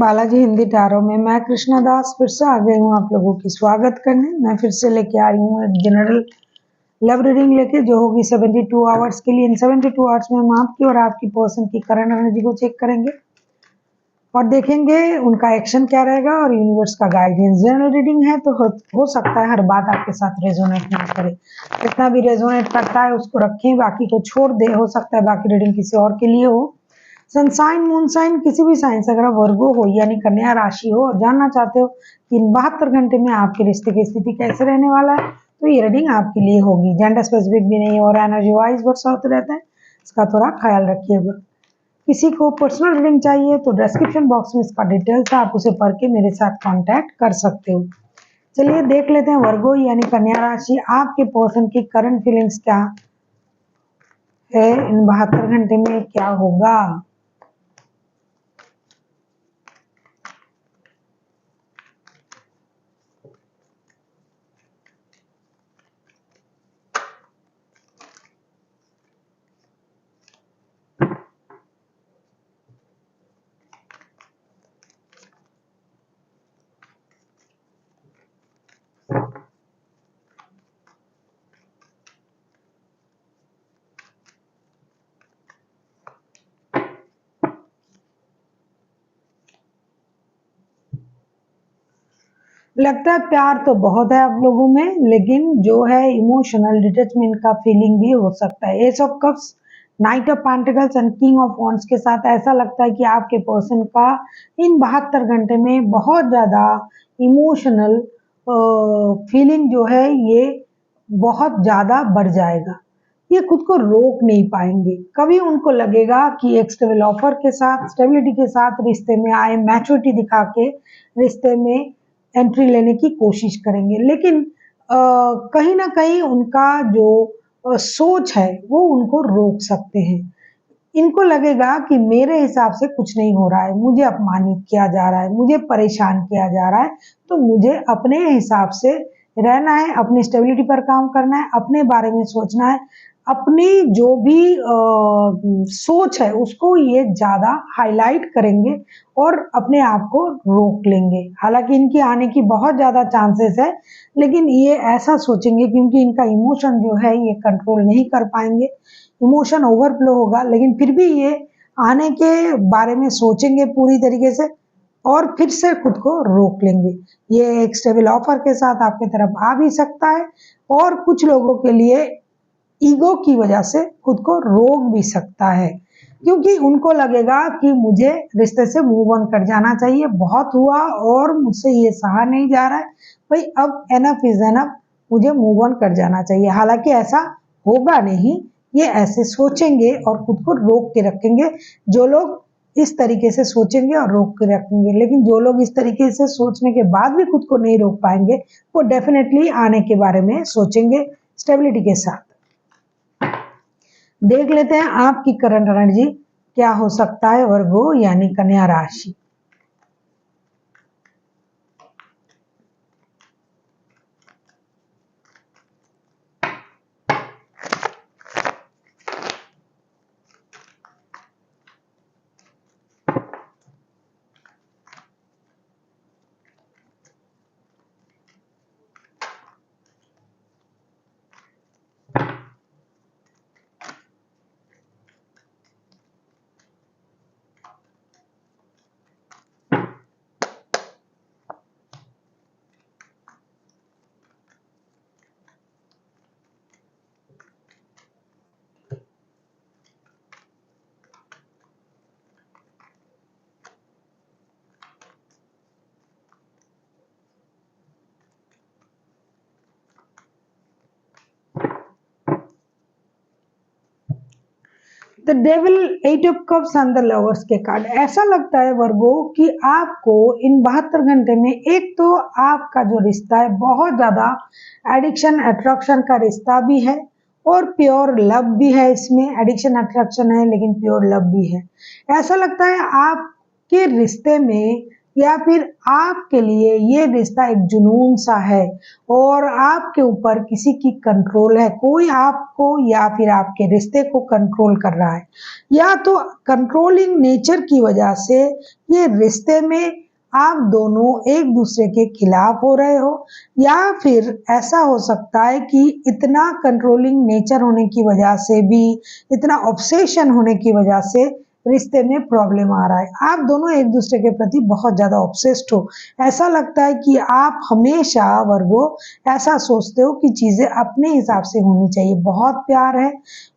Balaji Hindi tarot में मैं कृष्णा दास फिर से आ गई हूँ आप लोगों की स्वागत करने। मैं फिर से लेके आई हूँ एक जनरल लव रीडिंग लेके, जो होगी 72 आवर्स के लिए। इन 72 आवर्स में हम आपकी और आपकी पर्सन की करंट एनर्जी को चेक करेंगे और देखेंगे उनका एक्शन क्या रहेगा और यूनिवर्स का गाइडेंस। जनरल रीडिंग है तो हो सकता है हर बात आपके साथ रेजोनेट ना करे। जितना भी रेजोनेट करता है उसको रखें, बाकी को छोड़ दे। हो सकता है बाकी रीडिंग किसी और के लिए हो। सनसाइन मून साइन किसी भी साइन से अगर आप वर्गो हो यानी कन्या राशि हो और जानना चाहते हो कि इन 72 घंटे में आपके रिश्ते की स्थिति कैसे रहने वाला है, तो ये रीडिंग आपके लिए होगी। जेंडर स्पेसिफिक भी नहीं और एनर्जी वाइज वर्षा होते रहता है, इसका थोड़ा ख्याल रखिएगा। किसी को पर्सनल रीडिंग चाहिए तो डिस्क्रिप्शन बॉक्स में इसका डिटेल्स है, आप उसे पढ़ के मेरे साथ कांटेक्ट कर सकते हो। चलिए देख लेते हैं वर्गो यानी कन्या राशि, आपके पर्सन की करंट फीलिंग्स क्या है, इन 72 घंटे में क्या होगा। लगता है प्यार तो बहुत है आप लोगों में, लेकिन जो है इमोशनल डिटैचमेंट का फीलिंग भी हो सकता है। S of cups, night of pentacles and king of wands के साथ ऐसा लगता है कि आपके पर्सन का इन 72 घंटे में बहुत ज़्यादा इमोशनल फीलिंग जो है ये बहुत ज़्यादा बढ़ जाएगा। ये खुद को रोक नहीं पाएंगे। कभी उनको लगेगा कि एक स्टेबल ऑफर के साथ, स्टेबिलिटी के साथ रिश्ते में आए, मैच्योरिटी दिखा के रिश्ते में एंट्री लेने की कोशिश करेंगे, लेकिन कहीं ना कहीं उनका जो सोच है वो उनको रोक सकते हैं। इनको लगेगा कि मेरे हिसाब से कुछ नहीं हो रहा है, मुझे अपमानित किया जा रहा है, मुझे परेशान किया जा रहा है, तो मुझे अपने हिसाब से रहना है, अपनी स्टेबिलिटी पर काम करना है, अपने बारे में सोचना है। अपनी जो भी सोच है उसको ये ज़्यादा हाईलाइट करेंगे और अपने आप को रोक लेंगे। हालांकि इनकी आने की बहुत ज़्यादा चांसेस है, लेकिन ये ऐसा सोचेंगे क्योंकि इनका इमोशन जो है ये कंट्रोल नहीं कर पाएंगे। इमोशन ओवरफ्लो होगा, लेकिन फिर भी ये आने के बारे में सोचेंगे पूरी तरीके से और फिर से खुद को रोक लेंगे। ये एक स्टेबल ऑफर के साथ आपकी तरफ आ भी सकता है और कुछ लोगों के लिए ईगो की वजह से खुद को रोक भी सकता है, क्योंकि उनको लगेगा कि मुझे रिश्ते से मूव ऑन कर जाना चाहिए, बहुत हुआ और मुझसे ये सहा नहीं जा रहा है भाई, अब एनफ इज एनफ, मुझे मूव ऑन कर जाना चाहिए। हालांकि ऐसा होगा नहीं, ये ऐसे सोचेंगे और खुद को रोक के रखेंगे। जो लोग इस तरीके से सोचेंगे और रोक के रखेंगे, लेकिन जो लोग इस तरीके से सोचने के बाद भी खुद को नहीं रोक पाएंगे, वो डेफिनेटली आने के बारे में सोचेंगे स्टेबिलिटी के साथ। देख लेते हैं आपकी करंट एनर्जी क्या हो सकता है वर्गो यानी कन्या राशि। The devil, 8 of cups and the lovers के कार्ड। ऐसा लगता है वर्गो कि आपको इन 72 घंटे में एक तो आपका जो रिश्ता है बहुत ज्यादा एडिक्शन अट्रैक्शन का रिश्ता भी है और प्योर लव भी है। इसमें एडिक्शन अट्रैक्शन है लेकिन प्योर लव भी है। ऐसा लगता है आपके रिश्ते में या फिर आपके लिए ये रिश्ता एक जुनून सा है और आपके ऊपर किसी की कंट्रोल है, कोई आपको या फिर आपके रिश्ते को कंट्रोल कर रहा है, या तो कंट्रोलिंग नेचर की वजह से ये रिश्ते में आप दोनों एक दूसरे के खिलाफ हो रहे हो, या फिर ऐसा हो सकता है कि इतना कंट्रोलिंग नेचर होने की वजह से भी, इतना ऑब्सेशन होने की वजह से रिश्ते में प्रॉब्लम आ रहा है। आप दोनों एक दूसरे के प्रति बहुत ज्यादा ऑब्सेस्ड हो। ऐसा लगता है कि आप हमेशा वर्गो ऐसा सोचते हो कि चीजें अपने हिसाब से होनी चाहिए। बहुत प्यार है,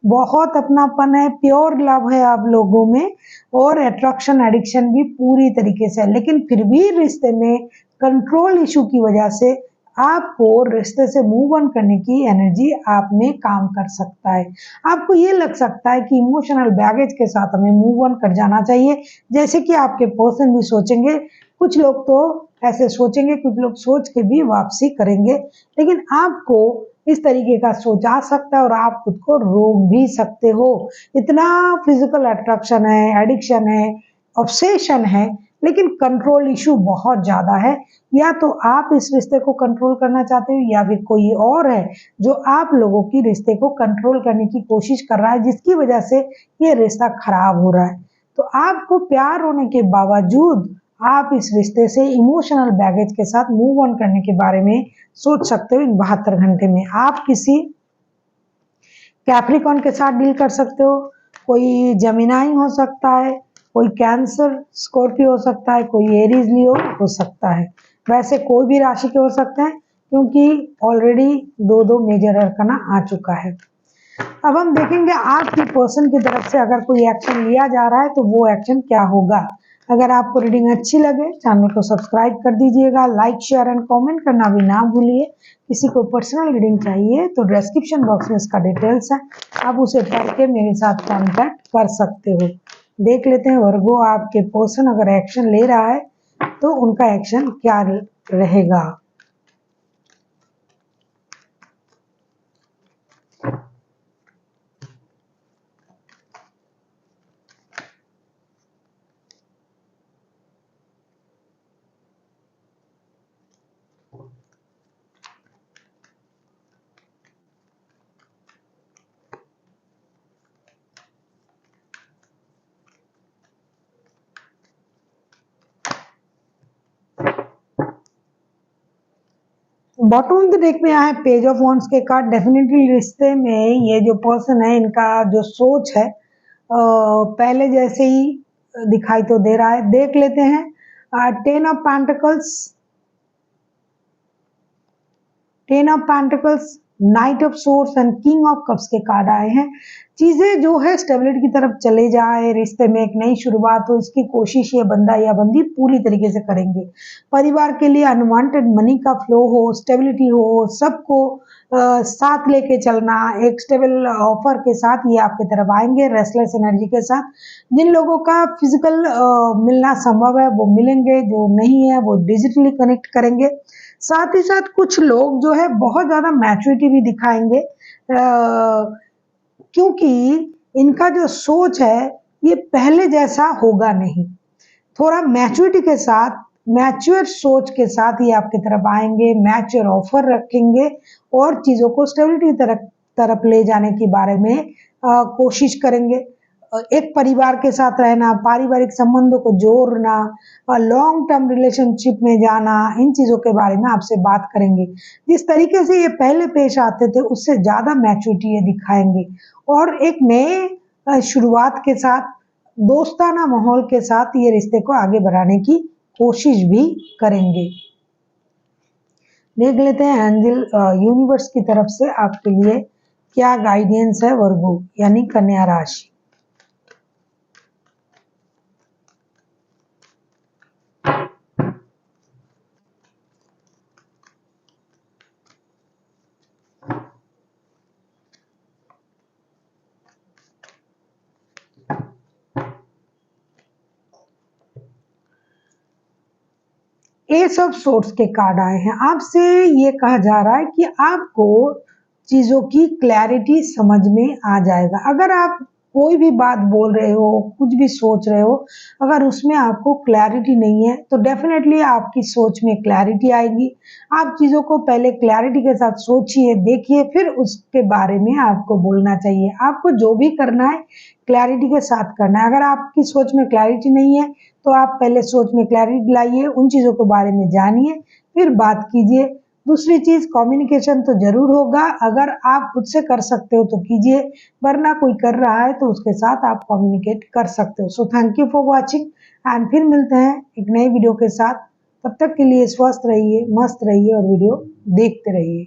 बहुत अपनापन है, प्योर लव है आप लोगों में, और अट्रैक्शन एडिक्शन भी पूरी तरीके से है, लेकिन फिर भी रिश्ते में कंट्रोल इशू की वजह से आपको रिश्ते से मूव ऑन करने की एनर्जी आप में काम कर सकता है। आपको ये लग सकता है कि इमोशनल बैगेज के साथ हमें मूव ऑन कर जाना चाहिए, जैसे कि आपके पर्सन भी सोचेंगे। कुछ लोग तो ऐसे सोचेंगे, कुछ लोग सोच के भी वापसी करेंगे, लेकिन आपको इस तरीके का सोच आ सकता है और आप खुद को रोक भी सकते हो। इतना फिजिकल अट्रैक्शन है, एडिक्शन है, ऑब्सेशन है, लेकिन कंट्रोल इशू बहुत ज्यादा है। या तो आप इस रिश्ते को कंट्रोल करना चाहते हो, या फिर कोई और है जो आप लोगों की रिश्ते को कंट्रोल करने की कोशिश कर रहा है, जिसकी वजह से ये रिश्ता खराब हो रहा है। तो आपको प्यार होने के बावजूद आप इस रिश्ते से इमोशनल बैगेज के साथ मूव ऑन करने के बारे में सोच सकते हो। इन 72 घंटे में आप किसी कैप्रिकॉन के साथ डील कर सकते हो, कोई जेमिनाई हो सकता है, कोई कैंसर स्कॉर्पियो हो सकता है, कोई एरीज लियो हो सकता है। वैसे कोई भी राशि के हो सकते हैं, क्योंकि ऑलरेडी दो दो मेजर अरकाना आ चुका है। अब हम देखेंगे आपकी पर्सन की तरफ से अगर कोई एक्शन लिया जा रहा है तो वो एक्शन क्या होगा। अगर आपको रीडिंग अच्छी लगे चैनल को सब्सक्राइब कर दीजिएगा, लाइक शेयर एंड कमेंट करना भी ना भूलिए। किसी को पर्सनल रीडिंग चाहिए तो डिस्क्रिप्शन बॉक्स में इसका डिटेल्स है, आप उसे पढ़ के मेरे साथ कांटेक्ट कर सकते हो। देख लेते हैं वर्गो, आपके पर्सन अगर एक्शन ले रहा है तो उनका एक्शन क्या रहेगा। बॉटम ऑफ द डेक में आया है पेज ऑफ वॉन्ड्स के कार्ड। डेफिनेटली रिश्ते में ये जो पर्सन है इनका जो सोच है पहले जैसे ही दिखाई तो दे रहा है। देख लेते हैं 10 of pentacles, 10 of pentacles, night of source and king of cups के कार्ड आए हैं। चीजें जो है स्टेबिलिटी की तरफ चले जाए, रिश्ते में एक नई शुरुआत हो, इसकी कोशिश ये बंदा या बंदी पूरी तरीके से करेंगे। परिवार के लिए अनवांटेड मनी का फ्लो हो, स्टेबिलिटी हो, सबको साथ लेके चलना, एक स्टेबल ऑफर के साथ ये आपकी तरफ आएंगे रेस्टलेस एनर्जी के साथ। जिन लोगों का फिजिकल मिलना संभव है वो मिलेंगे, जो नहीं है वो डिजिटली कनेक्ट करेंगे। साथ ही साथ कुछ लोग जो है बहुत ज्यादा मैच्योरिटी भी दिखाएंगे, क्योंकि इनका जो सोच है ये पहले जैसा होगा नहीं। थोड़ा मैच्योरिटी के साथ, मैच्योर सोच के साथ ये आपकी तरफ आएंगे, मैच्योर ऑफर रखेंगे और चीजों को स्टेबिलिटी की तरफ तरफ ले जाने के बारे में कोशिश करेंगे। एक परिवार के साथ रहना, पारिवारिक संबंधों को जोड़ना, लॉन्ग टर्म रिलेशनशिप में जाना, इन चीजों के बारे में आपसे बात करेंगे। जिस तरीके से ये पहले पेश आते थे उससे ज्यादा मैच्योरिटी ये दिखाएंगे और एक नए शुरुआत के साथ, दोस्ताना माहौल के साथ ये रिश्ते को आगे बढ़ाने की कोशिश भी करेंगे। देख लेते हैं एंजल यूनिवर्स की तरफ से आपके लिए क्या गाइडेंस है वर्गो यानी कन्या राशि। एस ऑफ सोर्ड्स के कार्ड आए हैं। आपसे ये कहा जा रहा है कि आपको चीजों की क्लैरिटी समझ में आ जाएगा। अगर आप कोई भी बात बोल रहे हो, कुछ भी सोच रहे हो, अगर उसमें आपको क्लैरिटी नहीं है तो डेफिनेटली आपकी सोच में क्लैरिटी आएगी। आप चीज़ों को पहले क्लैरिटी के साथ सोचिए, देखिए, फिर उसके बारे में आपको बोलना चाहिए। आपको जो भी करना है क्लैरिटी के साथ करना है। अगर आपकी सोच में क्लैरिटी नहीं है तो आप पहले सोच में क्लैरिटी लाइए, उन चीज़ों के बारे में जानिए, फिर बात कीजिए। दूसरी चीज़, कम्युनिकेशन तो ज़रूर होगा, अगर आप खुद से कर सकते हो तो कीजिए, वरना कोई कर रहा है तो उसके साथ आप कम्युनिकेट कर सकते हो। So thank you for watching and फिर मिलते हैं एक नई वीडियो के साथ। तब तक के लिए स्वस्थ रहिए, मस्त रहिए और वीडियो देखते रहिए।